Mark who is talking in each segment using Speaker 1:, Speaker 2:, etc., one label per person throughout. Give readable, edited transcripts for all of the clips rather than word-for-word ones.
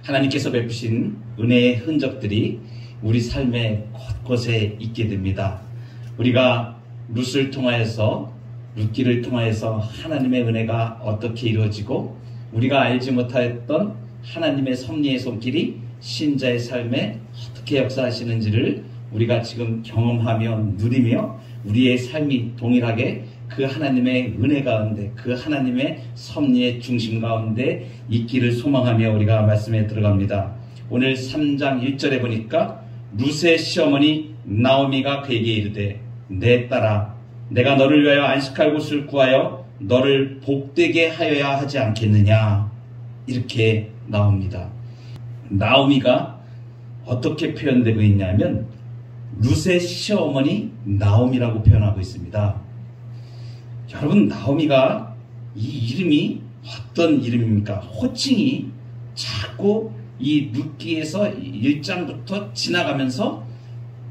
Speaker 1: 하나님께서 베푸신 은혜의 흔적들이 우리 삶의 곳곳에 있게 됩니다. 우리가 룻을 통하여서, 룻기를 통하여서 하나님의 은혜가 어떻게 이루어지고 우리가 알지 못하였던 하나님의 섭리의 손길이 신자의 삶에 어떻게 역사하시는지를 우리가 지금 경험하며 누리며 우리의 삶이 동일하게 그 하나님의 은혜 가운데, 그 하나님의 섭리의 중심 가운데 있기를 소망하며 우리가 말씀에 들어갑니다. 오늘 3장 1절에 보니까 룻의 시어머니 나오미가 그에게 이르되 내 딸아, 내가 너를 위하여 안식할 곳을 구하여 너를 복되게 하여야 하지 않겠느냐, 이렇게 나옵니다. 나오미가 어떻게 표현되고 있냐면 룻의 시어머니 나오미라고 표현하고 있습니다. 여러분, 나오미가 이 이름이 어떤 이름입니까? 호칭이 자꾸 이 룻기에서 1장부터 지나가면서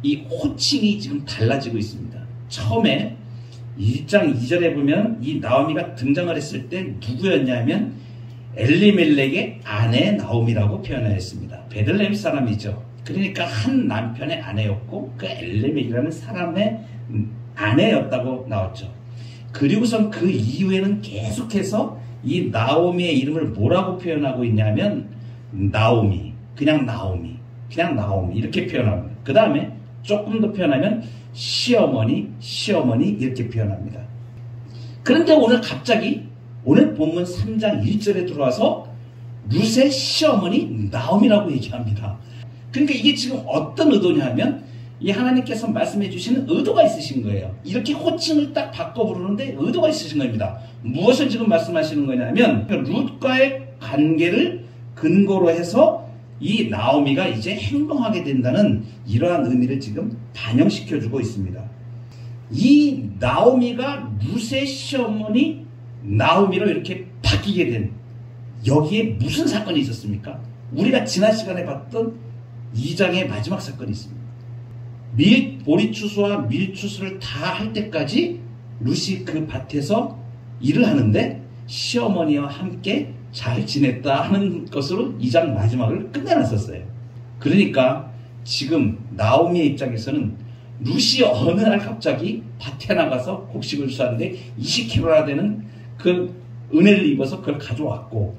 Speaker 1: 이 호칭이 지금 달라지고 있습니다. 처음에 1장 2절에 보면 이 나오미가 등장을 했을 때 누구였냐면 엘리멜렉의 아내 나오미라고 표현하였습니다. 베들레헴 사람이죠. 그러니까 한 남편의 아내였고 그 엘리멜렉이라는 사람의 아내였다고 나왔죠. 그리고선 그 이후에는 계속해서 이 나오미의 이름을 뭐라고 표현하고 있냐면 나오미, 그냥 나오미, 그냥 나오미 이렇게 표현합니다. 그 다음에 조금 더 표현하면 시어머니, 시어머니 이렇게 표현합니다. 그런데 오늘 갑자기 오늘 본문 3장 1절에 들어와서 룻의 시어머니 나오미라고 얘기합니다. 그러니까 이게 지금 어떤 의도냐 하면 이 하나님께서 말씀해 주시는 의도가 있으신 거예요. 이렇게 호칭을 딱 바꿔 부르는데 의도가 있으신 겁니다. 무엇을 지금 말씀하시는 거냐면 룻과의 관계를 근거로 해서 이 나오미가 이제 행동하게 된다는 이러한 의미를 지금 반영시켜 주고 있습니다. 이 나오미가 룻의 시어머니 나오미로 이렇게 바뀌게 된 여기에 무슨 사건이 있었습니까? 우리가 지난 시간에 봤던 2장의 마지막 사건이 있습니다. 보리추수와 밀추수를 다 할 때까지 룻이 그 밭에서 일을 하는데 시어머니와 함께 잘 지냈다 하는 것으로 2장 마지막을 끝내놨었어요. 그러니까 지금 나오미의 입장에서는 룻이 어느 날 갑자기 밭에 나가서 곡식을 수하는데 20kg나 되는 그 은혜를 입어서 그걸 가져왔고,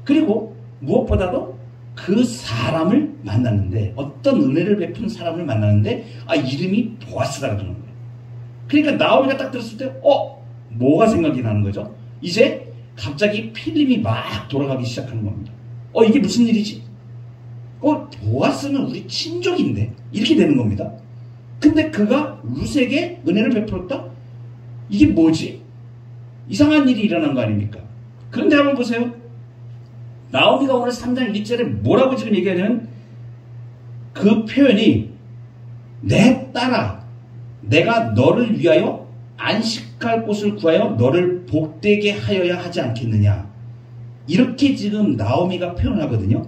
Speaker 1: 그리고 무엇보다도 그 사람을 만났는데, 어떤 은혜를 베푼 사람을 만났는데 이름이 보아스라고 그러는 거예요. 그러니까 나오미가 딱 들었을 때 뭐가 생각이 나는 거죠? 이제 갑자기 필름이 막 돌아가기 시작하는 겁니다. 이게 무슨 일이지? 보아스는 우리 친족인데 이렇게 되는 겁니다. 근데 그가 룻에게 은혜를 베풀었다? 이게 뭐지? 이상한 일이 일어난 거 아닙니까? 그런데 한번 보세요. 나오미가 오늘 3장 1절에 뭐라고 지금 얘기하냐면 그 표현이 내 딸아, 내가 너를 위하여 안식할 곳을 구하여 너를 복되게 하여야 하지 않겠느냐, 이렇게 지금 나오미가 표현하거든요.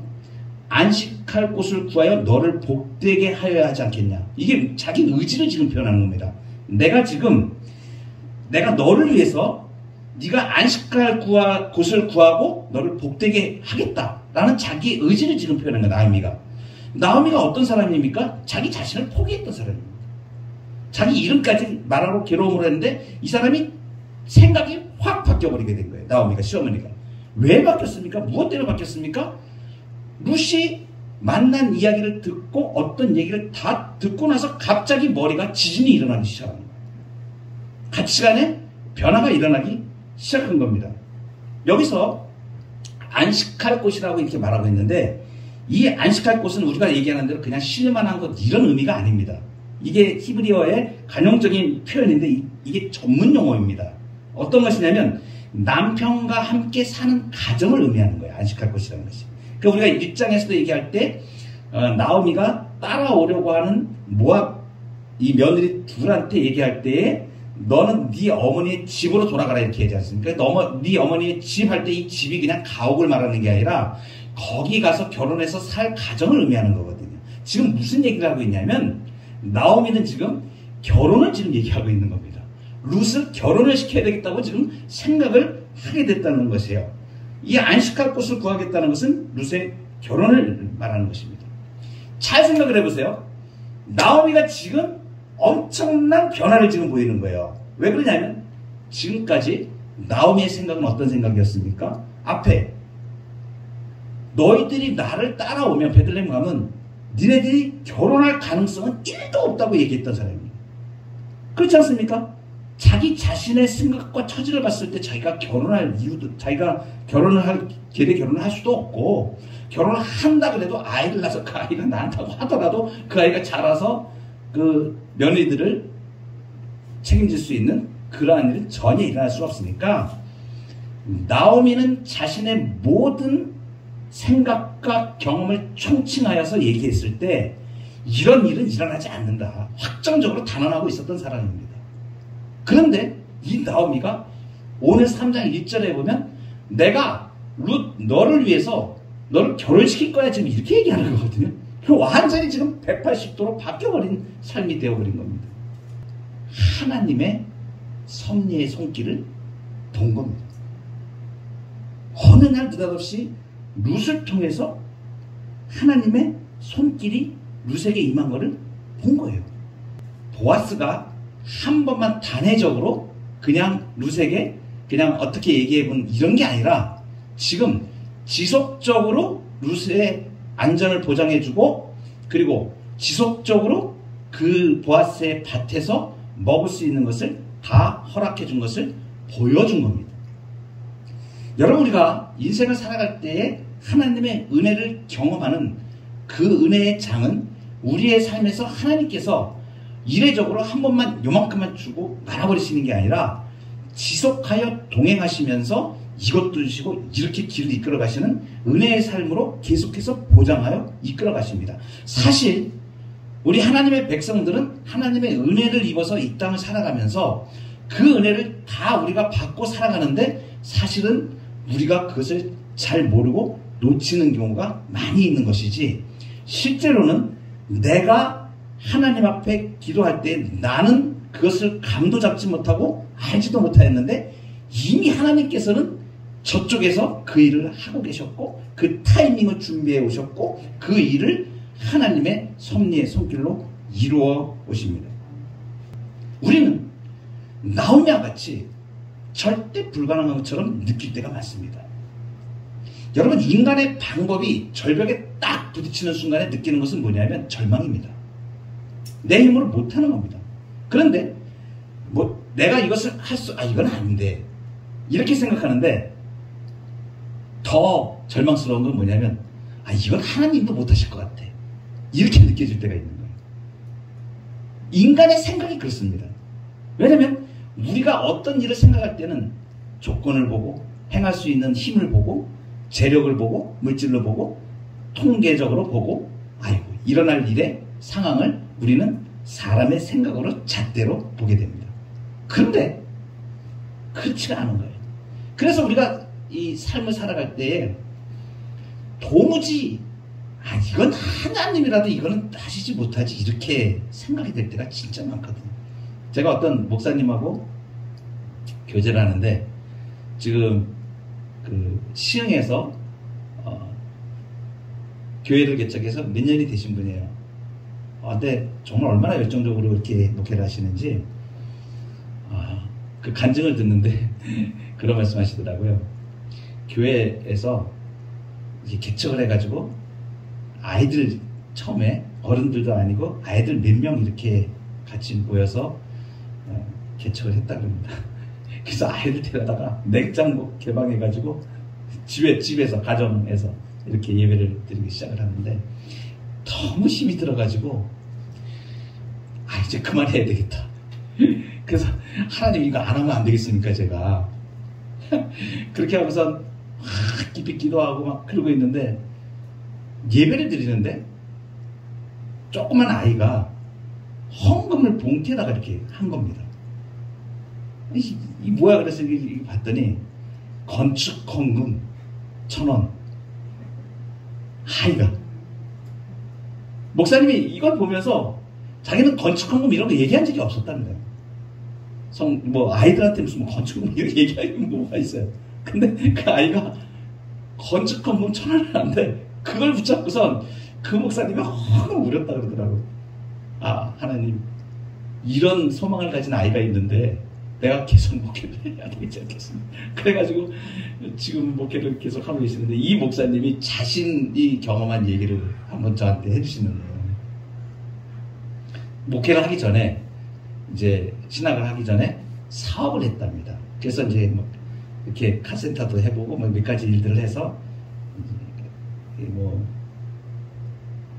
Speaker 1: 안식할 곳을 구하여 너를 복되게 하여야 하지 않겠냐, 이게 자기 의지를 지금 표현하는 겁니다. 내가 너를 위해서 네가 안식할 곳을 구하고 너를 복되게 하겠다라는 자기 의지를 지금 표현한 거야. 나오미가 어떤 사람입니까? 자기 자신을 포기했던 사람입니다. 자기 이름까지 말하고 괴로움을 했는데 이 사람이 생각이 확 바뀌어버리게 된 거예요. 나오미가, 시어머니가. 왜 바뀌었습니까? 무엇 때문에 바뀌었습니까? 룻이 만난 이야기를 듣고 어떤 얘기를 다 듣고 나서 갑자기 머리가 지진이 일어나기 시작한 거예요. 가치관에 변화가 일어나기 시작한 겁니다. 여기서 안식할 곳이라고 이렇게 말하고 있는데 이 안식할 곳은 우리가 얘기하는 대로 그냥 쉴만한 곳 이런 의미가 아닙니다. 이게 히브리어의 관용적인 표현인데 이게 전문 용어입니다. 어떤 것이냐면 남편과 함께 사는 가정을 의미하는 거예요. 안식할 곳이라는 것이. 그러니까 우리가 1장에서도 얘기할 때 나오미가 따라오려고 하는 모압 이 며느리 둘한테 얘기할 때에 너는 네 어머니의 집으로 돌아가라 이렇게 얘기하지 않습니까? 네 어머니의 집 할 때 이 집이 그냥 가옥을 말하는 게 아니라 거기 가서 결혼해서 살 가정을 의미하는 거거든요. 지금 무슨 얘기를 하고 있냐면 나오미는 지금 결혼을 지금 얘기하고 있는 겁니다. 룻을 결혼을 시켜야 되겠다고 지금 생각을 하게 됐다는 것이에요. 이 안식할 곳을 구하겠다는 것은 룻의 결혼을 말하는 것입니다. 잘 생각을 해보세요. 나오미가 지금 엄청난 변화를 지금 보이는 거예요. 왜 그러냐면 지금까지 나오미의 생각은 어떤 생각이었습니까? 앞에 너희들이 나를 따라오면 베들레헴 가면 니네들이 결혼할 가능성은 1도 없다고 얘기했던 사람입니다. 그렇지 않습니까? 자기 자신의 생각과 처지를 봤을 때 자기가 결혼할 이유도, 자기가 계대 결혼을 할 수도 없고, 결혼을 한다 그래도 아이를 낳아서 그 아이가 낳는다고 하더라도 그 아이가 자라서 그 며느리들을 책임질 수 있는 그러한 일은 전혀 일어날 수 없으니까, 나오미는 자신의 모든 생각과 경험을 총칭하여서 얘기했을 때 이런 일은 일어나지 않는다, 확정적으로 단언하고 있었던 사람입니다. 그런데 이 나오미가 오늘 3장 1절에 보면 내가 룻 너를 위해서 너를 결혼시킬 거야 지금 이렇게 얘기하는 거거든요. 완전히 지금 180도로 바뀌어버린 삶이 되어버린 겁니다. 하나님의 섭리의 손길을 본 겁니다. 어느 날 느닷없이 룻을 통해서 하나님의 손길이 룻에게 임한 것을 본 거예요. 보아스가 한 번만 단회적으로 그냥 룻에게 그냥 어떻게 얘기해 본 이런 게 아니라 지금 지속적으로 룻의 안전을 보장해주고, 그리고 지속적으로 그 보아스의 밭에서 먹을 수 있는 것을 다 허락해 준 것을 보여준 겁니다. 여러분, 우리가 인생을 살아갈 때에 하나님의 은혜를 경험하는 그 은혜의 장은 우리의 삶에서 하나님께서 이례적으로 한 번만 요만큼만 주고 말아버리시는 게 아니라 지속하여 동행하시면서 이것도 주시고 이렇게 길을 이끌어 가시는 은혜의 삶으로 계속해서 보장하여 이끌어 가십니다. 사실 우리 하나님의 백성들은 하나님의 은혜를 입어서 이 땅을 살아가면서 그 은혜를 다 우리가 받고 살아가는데 사실은 우리가 그것을 잘 모르고 놓치는 경우가 많이 있는 것이지, 실제로는 내가 하나님 앞에 기도할 때 나는 그것을 감도 잡지 못하고 알지도 못하였는데 이미 하나님께서는 저쪽에서 그 일을 하고 계셨고 그 타이밍을 준비해 오셨고 그 일을 하나님의 섭리의 손길로 이루어 오십니다. 우리는 나오미와 같이 절대 불가능한 것처럼 느낄 때가 많습니다. 여러분, 인간의 방법이 절벽에 딱 부딪히는 순간에 느끼는 것은 뭐냐면 절망입니다. 내 힘으로 못하는 겁니다. 그런데 내가 이것을 이건 아닌데 이렇게 생각하는데 더 절망스러운 건 뭐냐면 이건 하나님도 못하실 것 같아 이렇게 느껴질 때가 있는 거예요. 인간의 생각이 그렇습니다. 왜냐하면 우리가 어떤 일을 생각할 때는 조건을 보고 행할 수 있는 힘을 보고 재력을 보고 물질로 보고 통계적으로 보고 일어날 일의 상황을 우리는 사람의 생각으로 잣대로 보게 됩니다. 그런데 그렇지가 않은 거예요. 그래서 우리가 이 삶을 살아갈 때에 도무지 이건 하나님이라도 이거는 하시지 못하지 이렇게 생각이 될 때가 진짜 많거든요. 제가 어떤 목사님하고 교제를 하는데 지금 그 시흥에서 교회를 개척해서 몇 년이 되신 분이에요. 근데 정말 얼마나 열정적으로 이렇게 목회를 하시는지 그 간증을 듣는데 그런 말씀 하시더라고요. 교회에서 이제 개척을 해가지고 아이들 처음에 어른들도 아니고 아이들 몇 명 이렇게 같이 모여서 개척을 했다 그럽니다. 그래서 아이들 데려다가 냉장고 개방해가지고 집에서 가정에서 이렇게 예배를 드리기 시작을 하는데 너무 힘이 들어가지고 이제 그만해야 되겠다. 그래서 하나님 이거 안 하면 안 되겠습니까 제가. 그렇게 하고서 깊이 기도하고 막 그러고 있는데 예배를 드리는데 조그만 아이가 헌금을 봉투에다가 이렇게 한 겁니다. 이 뭐야 그래서 이게 봤더니 건축 헌금 1,000원. 아이가 목사님이 이걸 보면서 자기는 건축 헌금 이런 거 얘기한 적이 없었다는 거예요. 아이들한테 무슨 건축 헌금 이렇게 얘기하는 뭐가 있어요. 근데 그 아이가 건축 헌금 1,000원을 하는데 그걸 붙잡고선 그 목사님이 허금 울었다 그러더라고. 아, 하나님, 이런 소망을 가진 아이가 있는데 내가 계속 목회를 해야 되지 않겠습니까? 그래가지고 지금 목회를 계속 하고 계시는데, 이 목사님이 자신이 경험한 얘기를 한번 저한테 해주시는 거예요. 목회를 하기 전에, 이제 신학을 하기 전에 사업을 했답니다. 그래서 이제 뭐 이렇게 카센터도 해보고 뭐 몇 가지 일들을 해서 뭐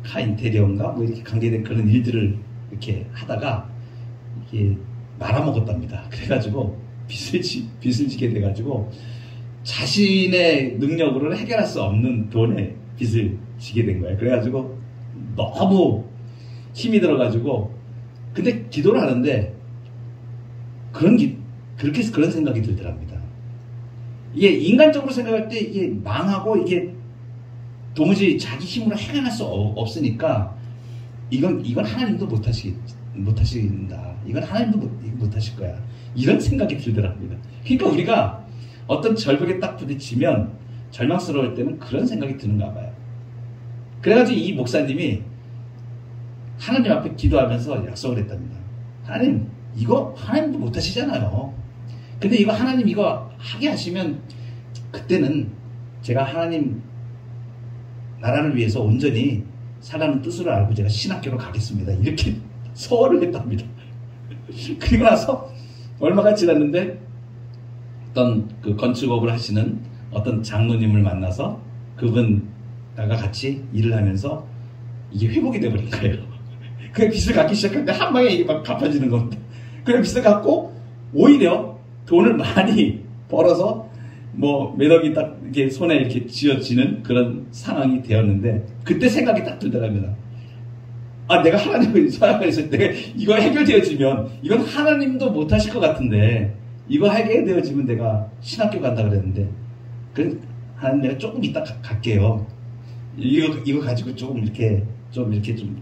Speaker 1: 카 인테리어인가 뭐 이렇게 관계된 그런 일들을 이렇게 하다가 이게 말아먹었답니다. 그래가지고 빚을 지게 돼가지고 자신의 능력으로는 해결할 수 없는 돈에 빚을 지게 된 거예요. 그래가지고 너무 힘이 들어가지고, 근데 기도를 하는데 그런 생각이 들더랍니다. 이게 인간적으로 생각할 때 이게 망하고 이게 도무지 자기 힘으로 해결할 수 없으니까 이건 하나님도 못하신다. 이건 하나님도 못하실 거야. 이런 생각이 들더랍니다. 그러니까 우리가 어떤 절벽에 딱 부딪히면 절망스러울 때는 그런 생각이 드는가 봐요. 그래가지고 이 목사님이 하나님 앞에 기도하면서 약속을 했답니다. 하나님, 이거 하나님도 못하시잖아요. 근데 이거 하나님 이거 하게 하시면 그때는 제가 하나님 나라를 위해서 온전히 살라는 뜻을 알고 제가 신학교로 가겠습니다. 이렇게 서원을 했답니다. 그리고 나서 얼마가 지났는데 어떤 그 건축업을 하시는 어떤 장로님을 만나서 그분과 같이 일을 하면서 이게 회복이 돼버린 거예요. 그 빚을 갚기 시작하는데 한 방에 이게 막 갚아지는 겁니다. 그래 빚을 갚고 오히려 돈을 많이 벌어서 뭐 몇 억이 딱 이렇게 손에 이렇게 쥐어지는 그런 상황이 되었는데, 그때 생각이 딱 들더랍니다. 아, 내가 하나님을 사랑했을 때 이거 해결되어지면 이건 하나님도 못하실 것 같은데 이거 해결되어지면 내가 신학교 간다 그랬는데, 그래 하나님 내가 조금 이따 갈게요. 이거 가지고 조금 이렇게 좀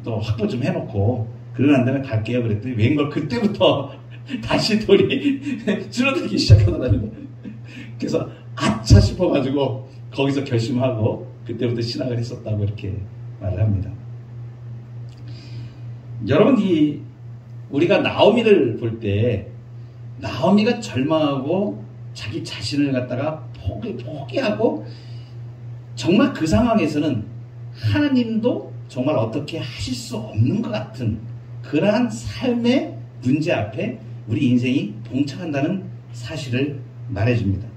Speaker 1: 또 확보 좀 해놓고 그러고 난 다음에 갈게요. 그랬더니 웬걸 그때부터 다시 돈이 줄어들기 시작하더라고요. 그래서 아차 싶어가지고 거기서 결심하고 그때부터 신학을 했었다고 이렇게 말을 합니다. 여러분, 우리가 나오미를 볼 때 나오미가 절망하고 자기 자신을 갖다가 포기하고 정말 그 상황에서는 하나님도 정말 어떻게 하실 수 없는 것 같은 그러한 삶의 문제 앞에 우리 인생이 봉착한다는 사실을 말해줍니다.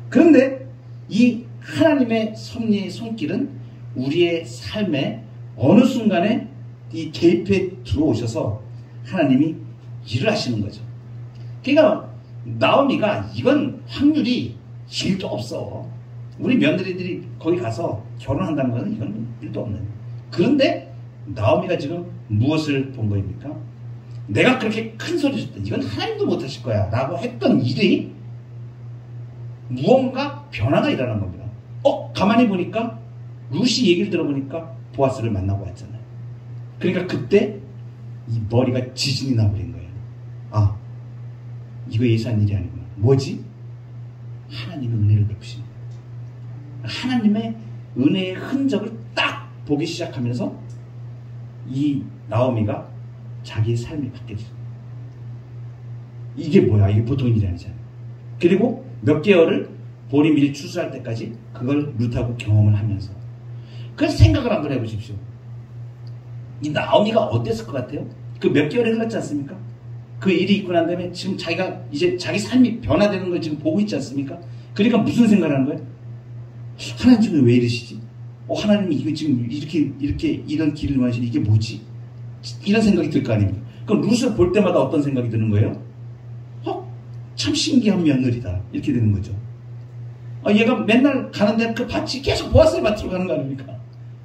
Speaker 1: 그런데 이 하나님의 섭리의 손길은 우리의 삶에 어느 순간에 이 개입해 들어오셔서 하나님이 일을 하시는 거죠. 그러니까 나오미가 이건 확률이 1도 없어. 우리 며느리들이 거기 가서 결혼한다는 것은 이건 1도 없는. 그런데 나오미가 지금 무엇을 본 거입니까? 내가 그렇게 큰 소리 쳤다. 이건 하나님도 못하실 거야 라고 했던 일이 무언가 변화가 일어난 겁니다. 가만히 보니까 루시 얘기를 들어보니까 보아스를 만나고 왔잖아요. 그러니까 그때 이 머리가 지진이 나버린 거예요. 아, 이거 예사한 일이 아니구나. 뭐지? 하나님의 은혜를 베푸시는 거예요. 하나님의 은혜의 흔적을 딱 보기 시작하면서 이 나오미가 자기의 삶이 바뀌어져요. 이게 뭐야? 이게 보통 일이 아니잖아요. 그리고 몇 개월을 보리 밀 추수할 때까지 그걸 룻하고 경험을 하면서, 그래서 생각을 한번 해보십시오. 이 나오미가 어땠을 것 같아요? 그 몇 개월이 흘렀지 않습니까? 그 일이 있고 난 다음에 지금 자기가 이제 자기 삶이 변화되는 걸 지금 보고 있지 않습니까? 그러니까 무슨 생각을 하는 거예요? 하나님 지금 왜 이러시지? 하나님이 이거 지금 이렇게 이런 길을 마시니 이게 뭐지? 이런 생각이 들 거 아닙니까? 그럼 룻을 볼 때마다 어떤 생각이 드는 거예요? 참 신기한 며느리다. 이렇게 되는 거죠. 얘가 맨날 가는데 그 밭이 계속 보아스의 밭으로 가는 거 아닙니까?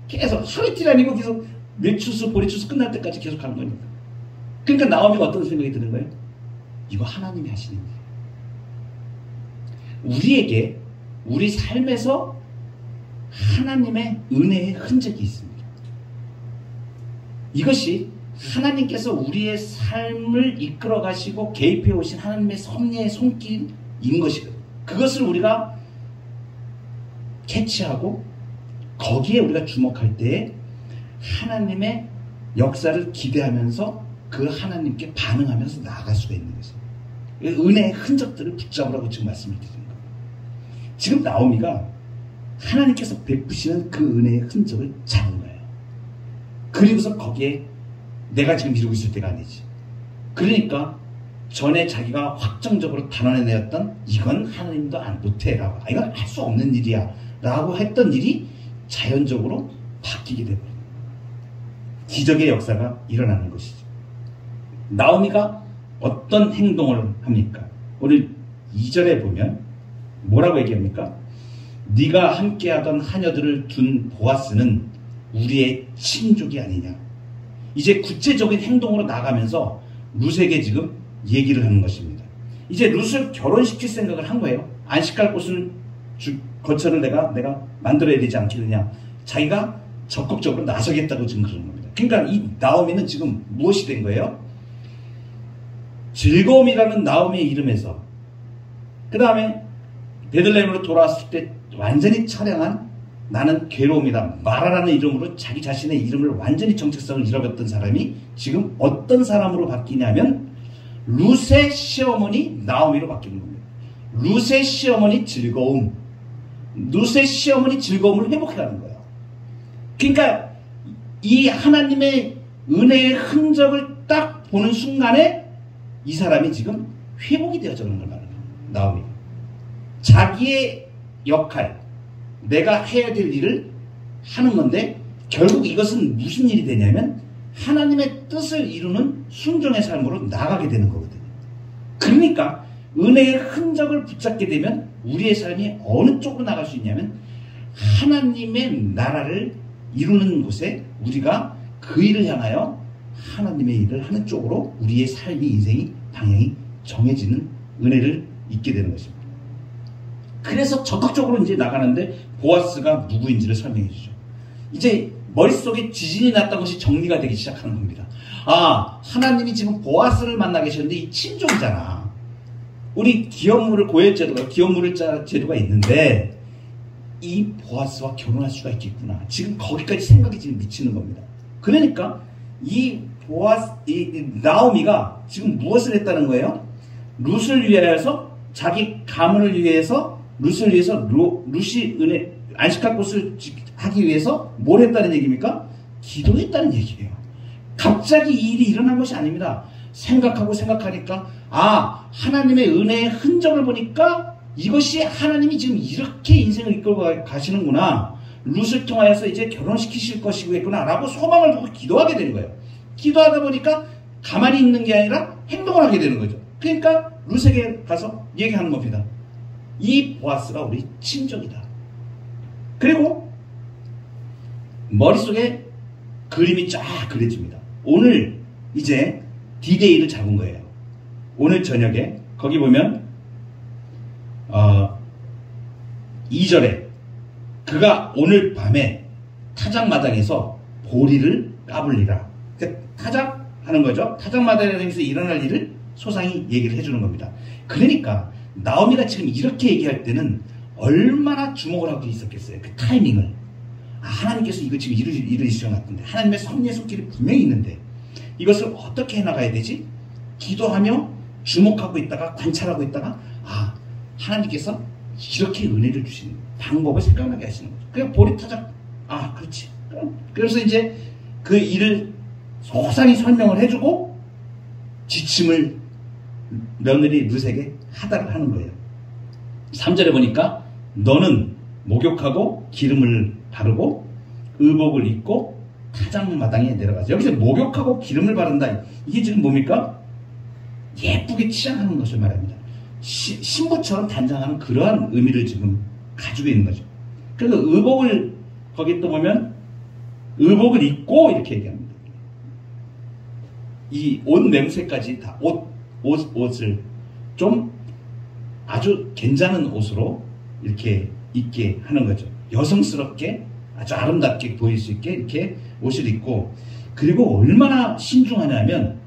Speaker 1: 계속 하루 이틀 아니고 계속 밀추수 보리추수 끝날 때까지 계속 가는 거니까. 그러니까 나오미가 어떤 생각이 드는 거예요? 이거 하나님이 하시는 일이에요. 우리에게 우리 삶에서 하나님의 은혜의 흔적이 있습니다. 이것이 하나님께서 우리의 삶을 이끌어 가시고 개입해 오신 하나님의 섭리의 손길인 것이거든요. 그것을 우리가 캐치하고 거기에 우리가 주목할 때 하나님의 역사를 기대하면서 그 하나님께 반응하면서 나아갈 수가 있는 거죠. 은혜의 흔적들을 붙잡으라고 지금 말씀을 드리는 겁니다. 지금 나오미가 하나님께서 베푸시는 그 은혜의 흔적을 잡은 거예요. 그리고서 거기에 내가 지금 이루고 있을 때가 아니지. 그러니까 전에 자기가 확정적으로 단언해내었던 이건 하나님도 안 못해라고, 이건 할 수 없는 일이야 라고 했던 일이 자연적으로 바뀌게 되버립니다. 기적의 역사가 일어나는 것이죠. 나오미가 어떤 행동을 합니까? 오늘 2절에 보면 뭐라고 얘기합니까? 네가 함께하던 하녀들을 둔 보아스는 우리의 친족이 아니냐. 이제 구체적인 행동으로 나가면서 룻에게 지금 얘기를 하는 것입니다. 이제 룻을 결혼시킬 생각을 한 거예요. 안식할 곳을 거처를 내가 만들어야 되지 않겠느냐. 자기가 적극적으로 나서겠다고 지금 그러는 겁니다. 그러니까 이 나오미는 지금 무엇이 된 거예요? 즐거움이라는 나오미의 이름에서 그 다음에 베들레헴으로 돌아왔을 때 완전히 처량한 나는 괴로움이다. 마라라는 이름으로 자기 자신의 이름을 완전히 정체성을 잃어버렸던 사람이 지금 어떤 사람으로 바뀌냐면 룻의 시어머니 나오미로 바뀌는 겁니다. 룻의 시어머니 즐거움. 룻의 시어머니 즐거움을 회복해가는 거예요. 그러니까 이 하나님의 은혜의 흔적을 딱 보는 순간에 이 사람이 지금 회복이 되어지는 걸 말합니다. 나오미. 자기의 역할, 내가 해야 될 일을 하는 건데 결국 이것은 무슨 일이 되냐면 하나님의 뜻을 이루는 순종의 삶으로 나가게 되는 거거든요. 그러니까 은혜의 흔적을 붙잡게 되면 우리의 삶이 어느 쪽으로 나갈 수 있냐면 하나님의 나라를 이루는 곳에 우리가 그 일을 향하여 하나님의 일을 하는 쪽으로 우리의 삶이 인생이 방향이 정해지는 은혜를 잊게 되는 것입니다. 그래서 적극적으로 이제 나가는데 보아스가 누구인지를 설명해 주죠. 이제 머릿속에 지진이 났던 것이 정리가 되기 시작하는 겁니다. 아, 하나님이 지금 보아스를 만나 계셨는데 이 친족이잖아. 우리 기업물을 고혈제도가 기업물을 제도가 있는데 이 보아스와 결혼할 수가 있겠구나. 지금 거기까지 생각이 지금 미치는 겁니다. 그러니까 이 나오미가 지금 무엇을 했다는 거예요? 룻을 위하여서 자기 가문을 위해서 룻을 위해서 룻이 안식할 곳을 하기 위해서 뭘 했다는 얘기입니까? 기도했다는 얘기예요. 갑자기 이 일이 일어난 것이 아닙니다. 생각하니까 아, 하나님의 은혜의 흔적을 보니까 이것이 하나님이 지금 이렇게 인생을 이끌고 가시는구나. 룻을 통하여서 이제 결혼시키실 것이겠구나 라고 소망을 두고 기도하게 되는 거예요. 기도하다 보니까 가만히 있는 게 아니라 행동을 하게 되는 거죠. 그러니까 룻에게 가서 얘기하는 겁니다. 이 보아스가 우리 친족이다. 그리고 머릿속에 그림이 쫙 그려집니다. 오늘 이제 D-Day를 잡은 거예요. 오늘 저녁에 거기 보면 2절에 그가 오늘 밤에 타작마당에서 보리를 까불리라. 그러니까 타작하는 거죠. 타작마당에서 일어날 일을 소상히 얘기를 해주는 겁니다. 그러니까 나오미가 지금 이렇게 얘기할 때는 얼마나 주목을 하고 있었겠어요. 그 타이밍을. 아, 하나님께서 이거 지금 이루시는 것 같은데 하나님의 섭리의 손길이 분명히 있는데 이것을 어떻게 해나가야 되지? 기도하며 주목하고 있다가 관찰하고 있다가 아, 하나님께서 이렇게 은혜를 주시는 방법을 생각나게 하시는 거죠. 그냥 보리타작, 아, 그렇지. 그래서 이제 그 일을 소상히 설명을 해주고 지침을 며느리 룻에게 하다를 하는 거예요. 3절에 보니까 너는 목욕하고 기름을 바르고 의복을 입고 타작마당에 내려가서 여기서 목욕하고 기름을 바른다. 이게 지금 뭡니까? 예쁘게 치장하는 것을 말합니다. 신부처럼 단장하는 그러한 의미를 지금 가지고 있는 거죠. 그래서 의복을 거기 또 보면 의복을 입고 이렇게 얘기합니다. 이 옷 냄새까지 다 옷을 좀 아주 괜찮은 옷으로 이렇게 입게 하는 거죠. 여성스럽게 아주 아름답게 보일 수 있게 이렇게 옷을 입고 그리고 얼마나 신중하냐면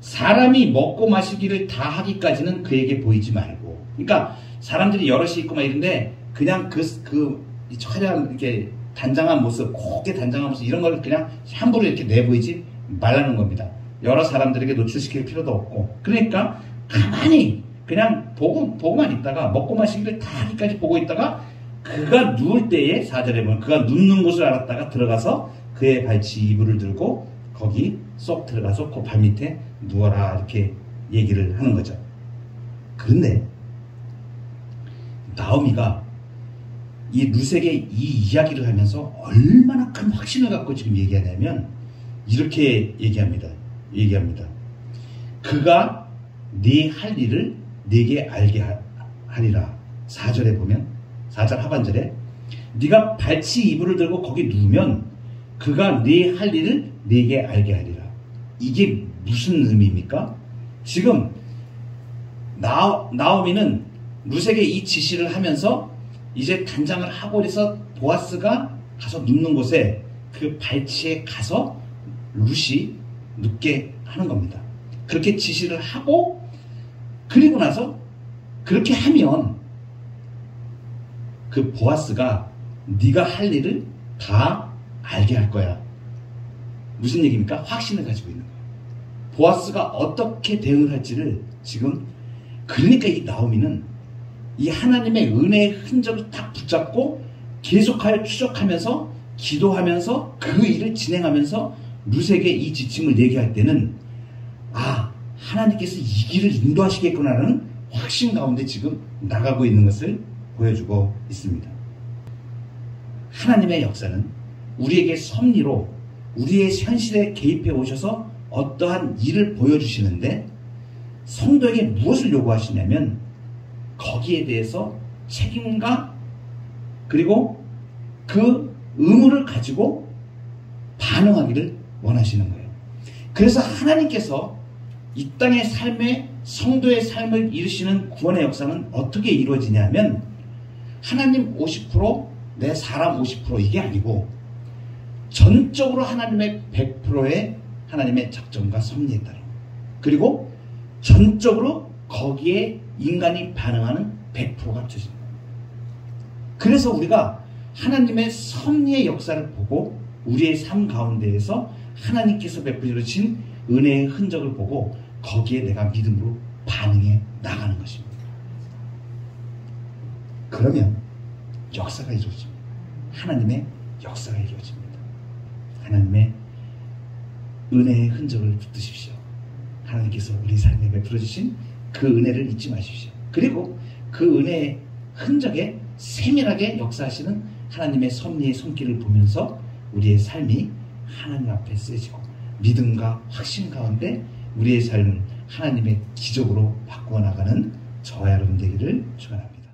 Speaker 1: 사람이 먹고 마시기를 다 하기까지는 그에게 보이지 말고 그러니까 사람들이 여럿이 있고 막 이런데 그냥 그 촬영 이렇게 단장한 모습, 곱게 단장한 모습 이런 걸 그냥 함부로 이렇게 내보이지 말라는 겁니다. 여러 사람들에게 노출시킬 필요도 없고. 그러니까 가만히 그냥 보고만 있다가 먹고 마시기를 다 하기까지 보고 있다가 그가 누울 때에 4절에 보면 그가 눕는 곳을 알았다가 들어가서 그의 발치 이불을 들고 거기 쏙 들어가서 그 발 밑에 누워라 이렇게 얘기를 하는 거죠. 그런데 나오미가 이 룻에게 이 이야기를 하면서 얼마나 큰 확신을 갖고 지금 얘기하냐면 이렇게 얘기합니다. 그가 네 할 일을 네게 알게 하리라. 4절에 보면 4절 하반절에 네가 발치 이불을 들고 거기 누우면 그가 네 할 일을 네게 알게 하리라. 이게 무슨 의미입니까? 지금 나오미는 룻에게 이 지시를 하면서 이제 단장을 하고 그래서 보아스가 가서 눕는 곳에 그 발치에 가서 룻이 눕게 하는 겁니다. 그렇게 지시를 하고 그리고 나서 그렇게 하면 그 보아스가 네가 할 일을 다 알게 할 거야. 무슨 얘기입니까? 확신을 가지고 있는 거예요. 보아스가 어떻게 대응을 할지를 지금 그러니까 이 나오미는 이 하나님의 은혜의 흔적을 딱 붙잡고 계속하여 추적하면서 기도하면서 그 일을 진행하면서 룻에게 이 지침을 내게 할 때는 하나님께서 이 길을 인도하시겠구나라는 확신 가운데 지금 나가고 있는 것을 보여주고 있습니다. 하나님의 역사는 우리에게 섭리로 우리의 현실에 개입해 오셔서 어떠한 일을 보여주시는데 성도에게 무엇을 요구하시냐면 거기에 대해서 책임과 그리고 그 의무를 가지고 반응하기를 원하시는 거예요. 그래서 하나님께서 이 땅의 삶에 성도의 삶을 이루시는 구원의 역사는 어떻게 이루어지냐면 하나님 50% 내 사람 50% 이게 아니고 전적으로 하나님의 100%의 하나님의 작정과 섭리에 따라 그리고 전적으로 거기에 인간이 반응하는 100%가 합쳐진 거예요. 그래서 우리가 하나님의 섭리의 역사를 보고 우리의 삶 가운데에서 하나님께서 베풀어 주신 은혜의 흔적을 보고 거기에 내가 믿음으로 반응해 나가는 것입니다. 그러면 역사가 이루어집니다. 하나님의 역사가 이루어집니다. 하나님의 은혜의 흔적을 붙드십시오. 하나님께서 우리 삶에 베풀어 주신 그 은혜를 잊지 마십시오. 그리고 그 은혜의 흔적에 세밀하게 역사하시는 하나님의 섭리의 손길을 보면서 우리의 삶이 하나님 앞에 쓰여지고 믿음과 확신 가운데 우리의 삶을 하나님의 기적으로 바꾸어 나가는 저와 여러분 되기를 축원합니다.